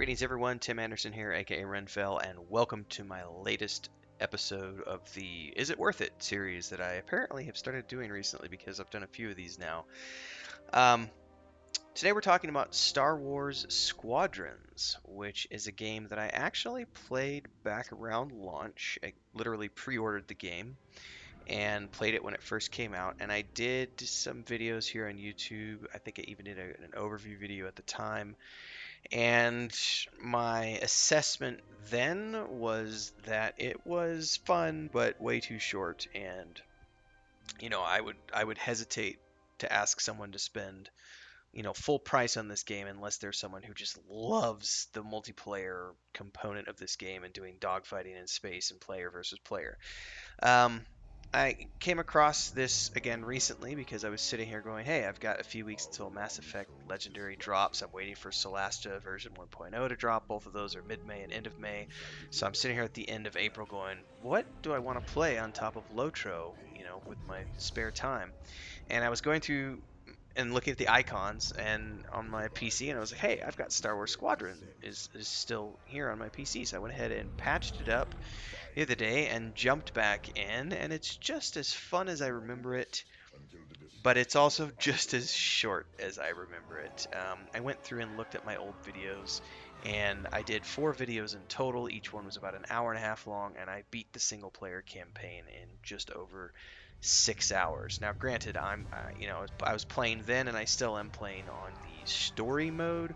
Greetings, everyone. Tim Anderson here, aka Renfell, and welcome to my latest episode of the Is It Worth It series that I apparently have started doing recently because I've done a few of these now. Um, Today we're talking about Star Wars Squadrons, which is a game that I actually played back around launch. I literally pre-ordered the game and played it when it first came out, and I did some videos here on YouTube. I think I even did an overview video at the time. And my assessment then was that it was fun, but way too short. And I would hesitate to ask someone to spend full price on this game unless there's someone who just loves the multiplayer component of this game and doing dogfighting in space and player versus player. Um, I came across this again recently because I was sitting here going, hey, I've got a few weeks until Mass Effect Legendary drops. I'm waiting for Solasta version 1.0 to drop. Both of those are mid-May and end of May. So I'm sitting here at the end of April going, what do I want to play on top of Lotro, with my spare time? And I was going through and looking at the icons and on my PC, and I was like, hey, I've got Star Wars Squadron is still here on my PC. So I went ahead and patched it up the other day and jumped back in, and it's just as fun as I remember it, but it's also just as short as I remember it. I went through and looked at my old videos, and I did 4 videos in total. Each one was about an hour and a half long, and I beat the single player campaign in just over 6 hours. Now, granted, I was playing then, and I still am playing on the story mode,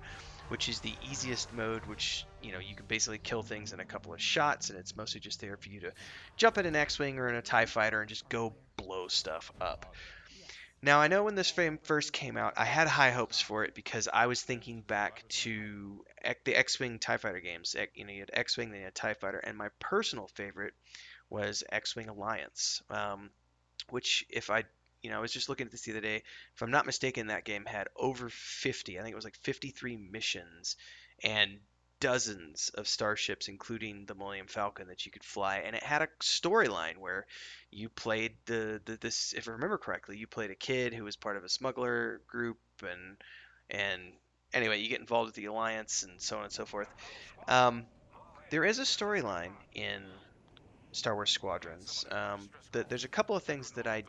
which is the easiest mode, which you can basically kill things in a couple of shots, and it's mostly just there for you to jump in an X-wing or in a TIE fighter and just go blow stuff up. Now, I know when this game first came out, I had high hopes for it because I was thinking back to the X-wing TIE fighter games. You had X-wing, then you had TIE fighter, and my personal favorite was X-wing Alliance. Which I was just looking at this the other day. If I'm not mistaken, that game had over 50. I think it was like 53 missions and dozens of starships, including the Millennium Falcon that you could fly. And it had a storyline where you played this, if I remember correctly, you played a kid who was part of a smuggler group, and anyway, you get involved with the Alliance and so on and so forth. Um, there is a storyline in Star Wars Squadrons. There's a couple of things that I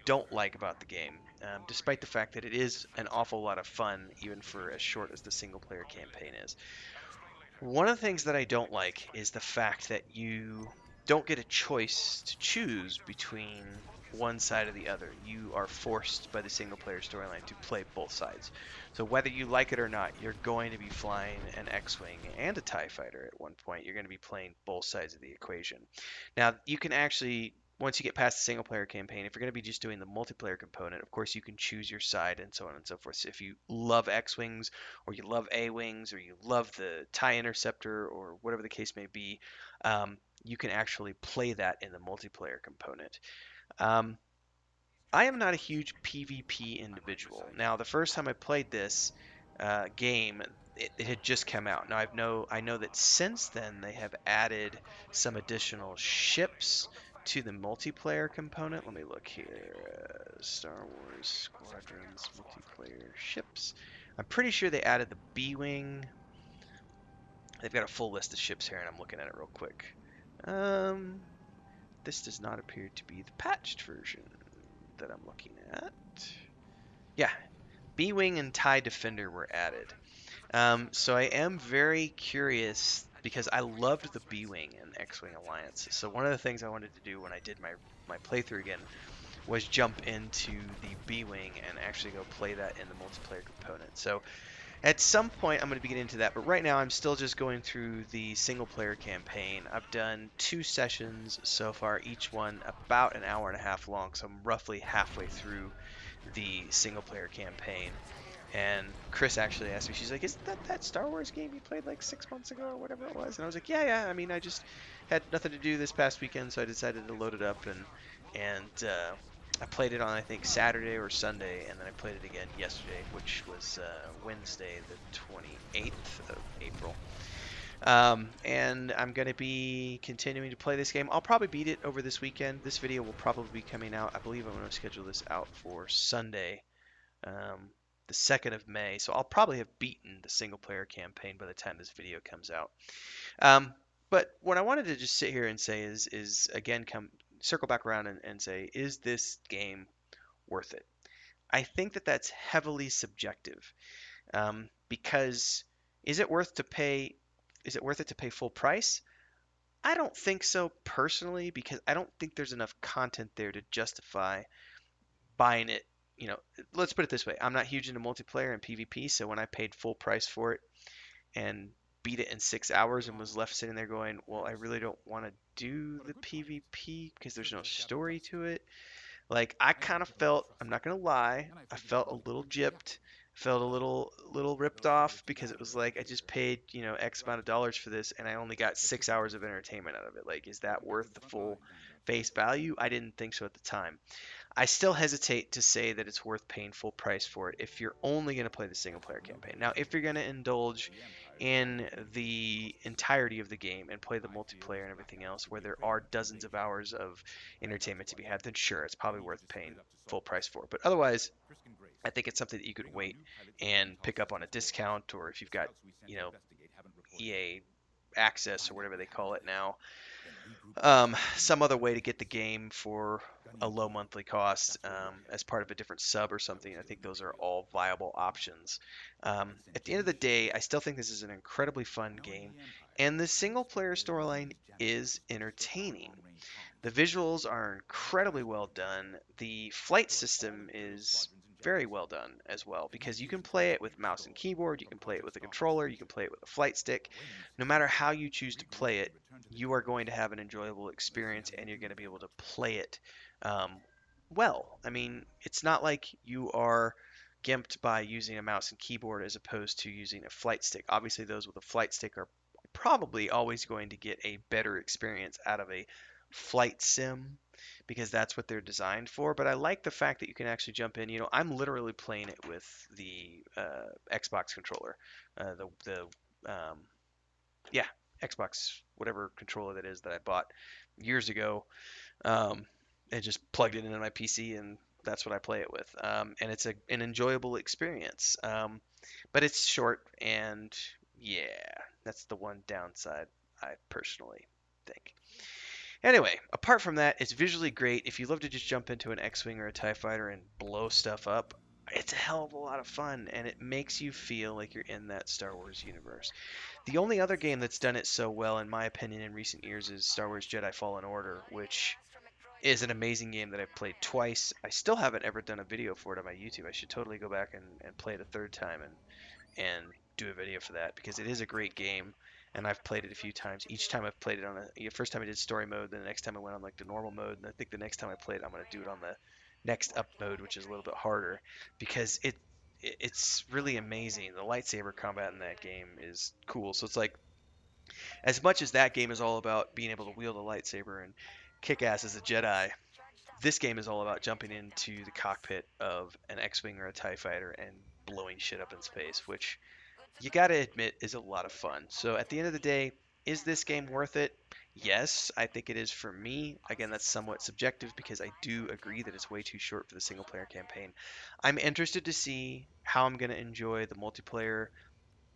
don't like about the game, despite the fact that it is an awful lot of fun, even for as short as the single player campaign is. One of the things that I don't like is the fact that you don't get a choice to choose between one side or the other. You are forced by the single player storyline to play both sides. So whether you like it or not, you're going to be flying an X-Wing and a TIE fighter at one point. You're going to be playing both sides of the equation. Now, you can actually, once you get past the single player campaign, if you're going to be just doing the multiplayer component, of course you can choose your side and so on and so forth. So if you love X-Wings, or you love A-Wings, or you love the TIE Interceptor, or whatever the case may be, you can actually play that in the multiplayer component. Um, I am not a huge PvP individual. Now, the first time I played this game, it had just come out. Now, I know that since then they have added some additional ships to the multiplayer component. Let me look here. Star Wars Squadrons multiplayer ships. I'm pretty sure they added the B-Wing. They've got a full list of ships here, and I'm looking at it real quick. Um, this does not appear to be the patched version that I'm looking at. Yeah, B-Wing and TIE Defender were added. So I am very curious because I loved the B-Wing and X-Wing Alliance. So one of the things I wanted to do when I did my playthrough again was jump into the B-Wing and actually go play that in the multiplayer component. So at some point, I'm going to be getting into that, but right now I'm still just going through the single player campaign. I've done 2 sessions so far, each one about an hour and a half long, so I'm roughly halfway through the single player campaign. And Chris actually asked me, she's like, isn't that Star Wars game you played like 6 months ago or whatever it was? And I was like, yeah. I mean, I just had nothing to do this past weekend, so I decided to load it up, and I played it on, I think, Saturday or Sunday, and then I played it again yesterday, which was Wednesday, the 28th of April. And I'm going to be continuing to play this game. I'll probably beat it over this weekend. This video will probably be coming out. I believe I'm going to schedule this out for Sunday. the 2nd of May, so I'll probably have beaten the single player campaign by the time this video comes out. Um, but what I wanted to just sit here and say is again come circle back around and say, is this game worth it? I think that that's heavily subjective, because is it worth to pay? Is it worth it to pay full price? I don't think so personally, because I don't think there's enough content there to justify buying it. You know, let's put it this way: I'm not huge into multiplayer and PvP, so when I paid full price for it and beat it in 6 hours and was left sitting there going, well, I really don't want to do the PvP because there's no story to it. Like, I kind of felt, I'm not gonna lie, I felt a little gypped, felt a little ripped off, because it was like I just paid, X amount of dollars for this and I only got 6 hours of entertainment out of it. Like, is that worth the full face value? I didn't think so at the time. I still hesitate to say that it's worth paying full price for it if you're only going to play the single player campaign. Now, if you're going to indulge in the entirety of the game and play the multiplayer and everything else, where there are dozens of hours of entertainment to be had, then sure, it's probably worth paying full price for. But otherwise, I think it's something that you could wait and pick up on a discount, or if you've got, EA access or whatever they call it now, some other way to get the game for a low monthly cost, as part of a different sub or something. I think those are all viable options. At the end of the day, I still think this is an incredibly fun game, and the single player storyline is entertaining. The visuals are incredibly well done. The flight system is very well done as well, because you can play it with mouse and keyboard, you can play it with a controller, you can play it with a flight stick. No matter how you choose to play it, you are going to have an enjoyable experience, and you're going to be able to play it, um, well. I mean, it's not like you are gimped by using a mouse and keyboard as opposed to using a flight stick. Obviously, those with a flight stick are probably always going to get a better experience out of a flight sim, because that's what they're designed for. But I like the fact that you can actually jump in. I'm literally playing it with the Xbox controller, the yeah, Xbox whatever controller that is that I bought years ago, um, and just plugged it into my PC, and that's what I play it with. And it's an enjoyable experience. But it's short, and yeah, that's the one downside I personally think. Anyway, apart from that, it's visually great. If you love to just jump into an X-Wing or a TIE fighter and blow stuff up, it's a hell of a lot of fun, and it makes you feel like you're in that Star Wars universe. The only other game that's done it so well, in my opinion, in recent years is Star Wars Jedi Fallen Order, which is an amazing game that I've played twice. I still haven't ever done a video for it on my YouTube. I should totally go back and play it a third time and do a video for that, because it is a great game, and I've played it a few times. Each time I've played it on first time I did story mode, then the next time I went on like the normal mode, and I think the next time I play it I'm going to do it on the next up mode, which is a little bit harder, because it's really amazing. The lightsaber combat in that game is cool. So it's like, as much as that game is all about being able to wield a lightsaber and kick ass as a Jedi, this game is all about jumping into the cockpit of an X-wing or a TIE fighter and blowing shit up in space, which you gotta admit is a lot of fun. So at the end of the day, is this game worth it? Yes, I think it is for me. Again, that's somewhat subjective, because I do agree that it's way too short for the single player campaign. I'm interested to see how I'm going to enjoy the multiplayer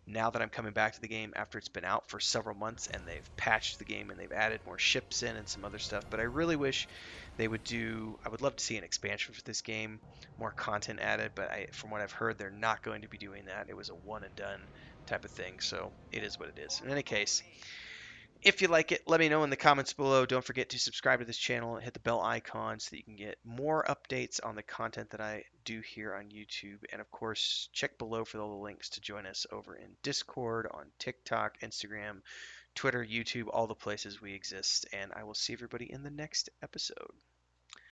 now that I'm coming back to the game after it's been out for several months and they've patched the game and they've added more ships in and some other stuff. But I really wish they would I would love to see an expansion for this game, more content added. But from what I've heard, they're not going to be doing that. It was a one and done type of thing. So it is what it is. In any case, if you like it, let me know in the comments below. Don't forget to subscribe to this channel and hit the bell icon so that you can get more updates on the content that I do here on YouTube. And of course, check below for all the links to join us over in Discord, on TikTok, Instagram, Twitter, YouTube, all the places we exist. And I will see everybody in the next episode.